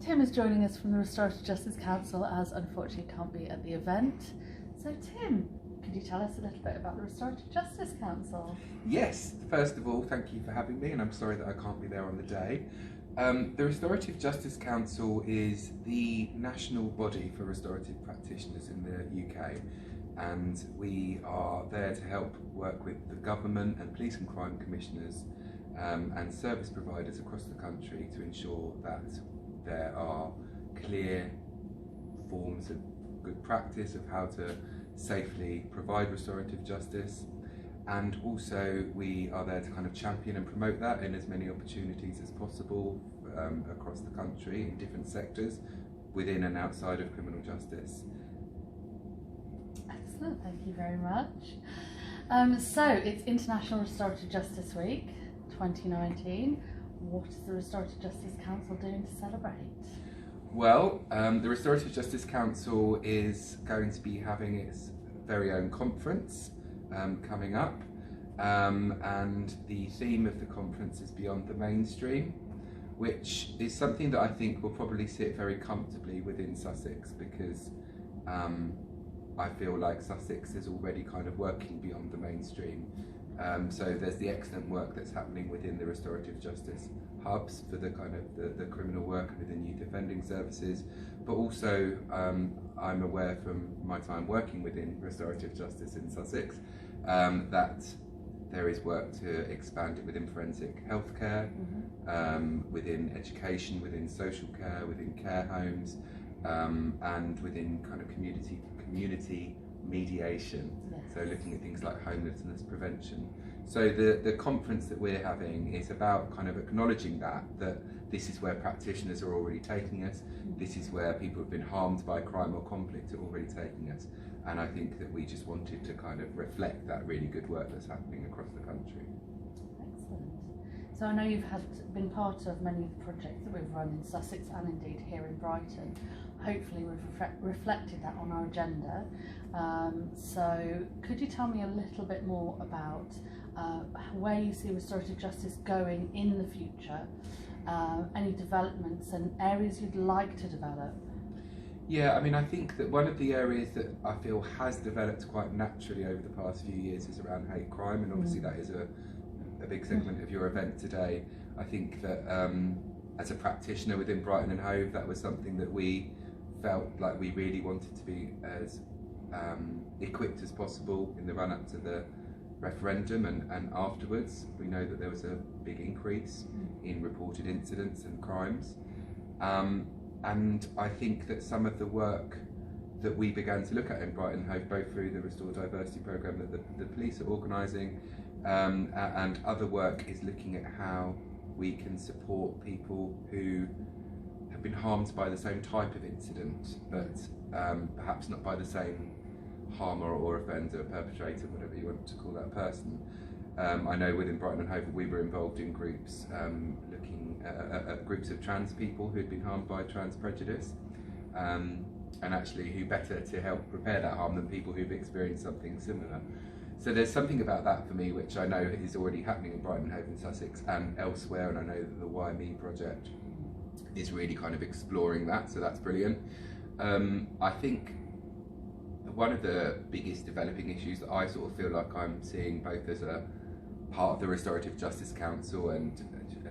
Tim is joining us from the Restorative Justice Council as unfortunately can't be at the event. So Tim, could you tell us a little bit about the Restorative Justice Council? Yes, first of all, thank you for having me, and I'm sorry that I can't be there on the day. The Restorative Justice Council is the national body for restorative practitioners in the UK, and we are there to help work with the government and police and crime commissioners and service providers across the country to ensure that there are clear forms of good practice of how to safely provide restorative justice, and also we are there to kind of champion and promote that in as many opportunities as possible across the country in different sectors within and outside of criminal justice. Excellent, thank you very much. So it's International Restorative Justice Week 2019. What is the Restorative Justice Council doing to celebrate? Well, the Restorative Justice Council is going to be having its very own conference coming up, and the theme of the conference is Beyond the Mainstream, which is something that I think will probably sit very comfortably within Sussex, because I feel like Sussex is already kind of working beyond the mainstream. So there's the excellent work that's happening within the restorative justice hubs for the kind of the criminal work within youth offending services, but also I'm aware from my time working within restorative justice in Sussex that there is work to expand it within forensic healthcare, within education, within social care, within care homes, and within kind of community mediation. Yes. So looking at things like homelessness prevention. So the conference that we're having is about kind of acknowledging that this is where practitioners are already taking us, this is where people who've been harmed by crime or conflict are already taking us, and I think that we just wanted to kind of reflect that really good work that's happening across the country. Excellent. So I know you've been part of many of the projects that we've run in Sussex and indeed here in Brighton. Hopefully we've reflected that on our agenda. So could you tell me a little bit more about where you see restorative justice going in the future, any developments and areas you'd like to develop? Yeah, I mean, I think that one of the areas that I feel has developed quite naturally over the past few years is around hate crime, and obviously that is a big segment of your event today. I think that as a practitioner within Brighton and Hove, that was something that we felt like we really wanted to be as equipped as possible in the run-up to the referendum and afterwards. We know that there was a big increase in reported incidents and crimes, and I think that some of the work that we began to look at in Brighton and Hove, both through the Restore Diversity programme that the police are organising and other work, is looking at how we can support people who have been harmed by the same type of incident, but perhaps not by the same harmer or offender, perpetrator, whatever you want to call that person. I know within Brighton and Hove we were involved in groups looking at groups of trans people who had been harmed by trans prejudice, and actually who better to help repair that harm than people who've experienced something similar. So there's something about that for me which I know is already happening in Brighton and Hove and Sussex and elsewhere, and I know that the YME project is really kind of exploring that, so that's brilliant. I think one of the biggest developing issues that I sort of feel like I'm seeing, both as a part of the Restorative Justice Council and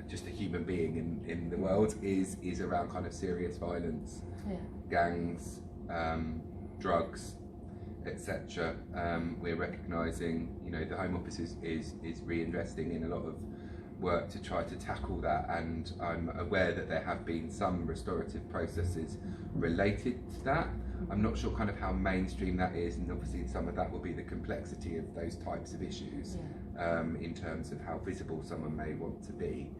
just a human being in the world, is around kind of serious violence, gangs, drugs, etc. We're recognising, you know, the Home Office is reinvesting in a lot of work to try to tackle that, and I'm aware that there have been some restorative processes related to that. I'm not sure kind of how mainstream that is, and obviously some of that will be the complexity of those types of issues, in terms of how visible someone may want to be.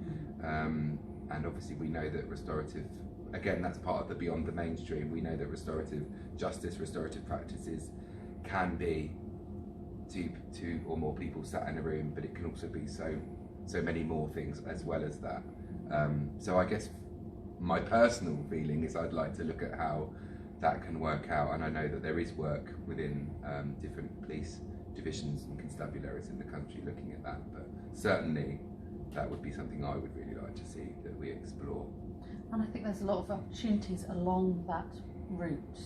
And obviously we know that restorative, again, that's part of the beyond the mainstream. We know that restorative justice, restorative practices can be two or more people sat in a room, but it can also be so many more things as well as that. So I guess my personal feeling is I'd like to look at how that can work out, and I know that there is work within different police divisions and constabularies in the country looking at that, but certainly that would be something I would really like to see that we explore. And I think there's a lot of opportunities along that route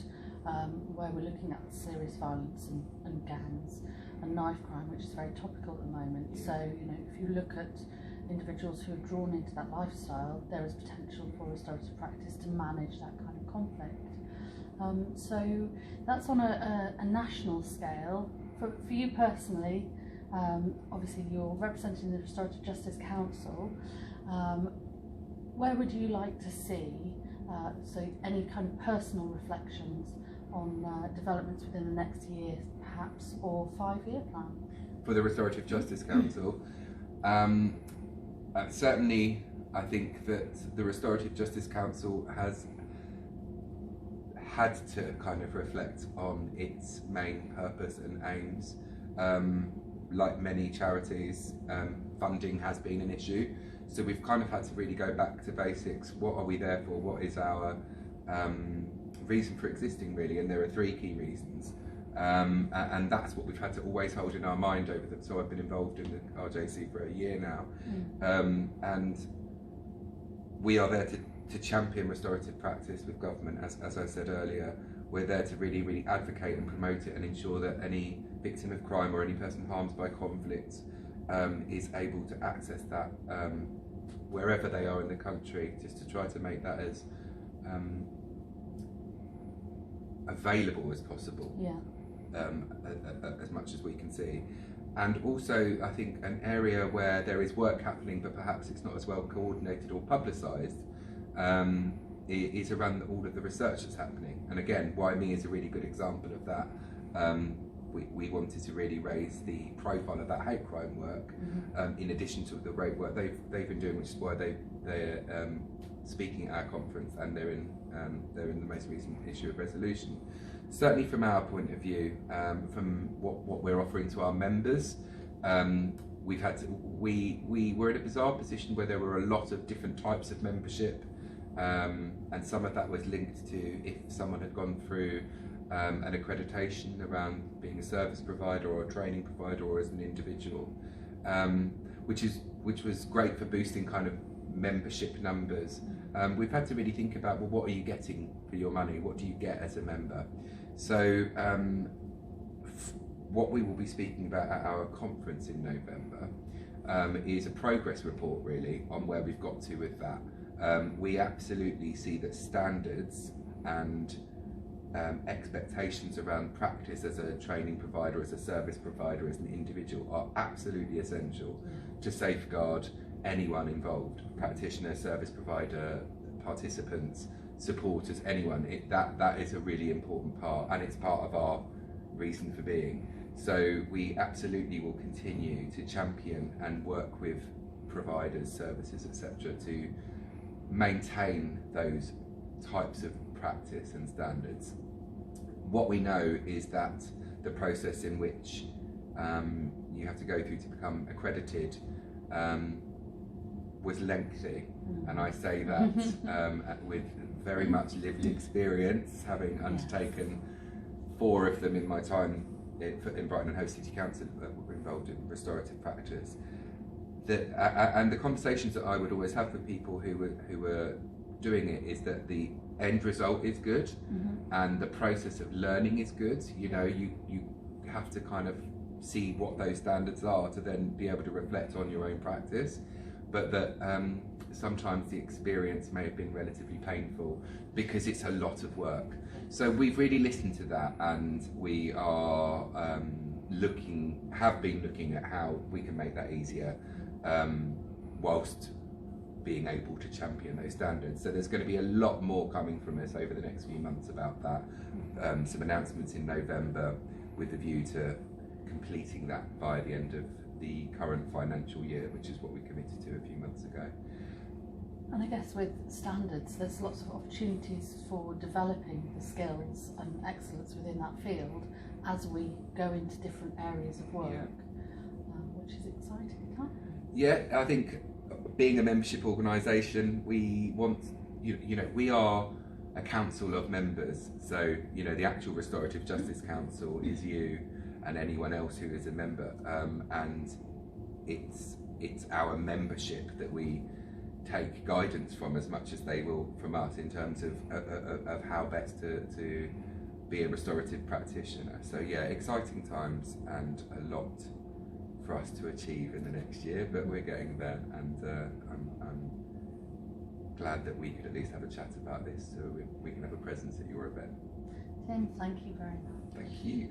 where we're looking at serious violence and gangs and knife crime, which is very topical at the moment. So, you know, if you look at individuals who are drawn into that lifestyle, there is potential for restorative practice to manage that kind of conflict. So that's on a national scale. For you personally, obviously you're representing the Restorative Justice Council. Where would you like to see, so any kind of personal reflections on developments within the next year, perhaps, or 5-year plan? For the Restorative Justice Council, certainly I think that the Restorative Justice Council has had to kind of reflect on its main purpose and aims. Like many charities, funding has been an issue, so we've kind of had to really go back to basics. What are we there for? What is our reason for existing, really? And there are 3 key reasons, and that's what we've had to always hold in our mind over the. So I've been involved in the RJC for a year now, and we are there to champion restorative practice with government. As I said earlier, we're there to really advocate and promote it and ensure that any victim of crime or any person harmed by conflict is able to access that wherever they are in the country, just to try to make that as available as possible, as much as we can see. And also, I think an area where there is work happening but perhaps it's not as well coordinated or publicised is around all of the research that's happening. And again, YME is a really good example of that. We wanted to really raise the profile of that hate crime work, in addition to the great work they've been doing, which is why they're speaking at our conference, and they're in the most recent issue of Resolution. Certainly from our point of view, from what we're offering to our members, we were in a bizarre position where there were a lot of different types of membership, and some of that was linked to if someone had gone through an accreditation around being a service provider or a training provider or as an individual, which was great for boosting kind of membership numbers. We've had to really think about, well, what are you getting for your money? What do you get as a member? So what we will be speaking about at our conference in November is a progress report, really, on where we've got to with that. We absolutely see that standards and expectations around practice as a training provider, as a service provider, as an individual are absolutely essential to safeguard anyone involved: practitioner, service provider, participants, supporters, anyone. That is a really important part, and it's part of our reason for being. So we absolutely will continue to champion and work with providers, services, etc., to maintain those types of practice and standards. What we know is that the process in which you have to go through to become accredited was lengthy, and I say that with very much lived experience, having undertaken 4 of them in my time in Brighton and Hove City Council that were involved in restorative practice. And the conversations that I would always have with people who were doing it is that the end result is good, and the process of learning is good. You know, you have to kind of see what those standards are to then be able to reflect on your own practice, but that sometimes the experience may have been relatively painful because it's a lot of work. So we've really listened to that, and we are have been looking at how we can make that easier, whilst being able to champion those standards. So there's going to be a lot more coming from us over the next few months about that. Some announcements in November with the view to completing that by the end of the current financial year, which is what we committed to a few months ago. And I guess with standards, there's lots of opportunities for developing the skills and excellence within that field as we go into different areas of work, which is exciting, can't it? Yeah, I think being a membership organisation, we want, we are a council of members. So, the actual Restorative Justice Council is you and anyone else who is a member, and it's our membership that we take guidance from as much as they will from us in terms of how best to be a restorative practitioner. So yeah, exciting times and a lot for us to achieve in the next year, but we're getting there, and I'm glad that we could at least have a chat about this so we can have a presence at your event. Tim, thank you very much. Thank you.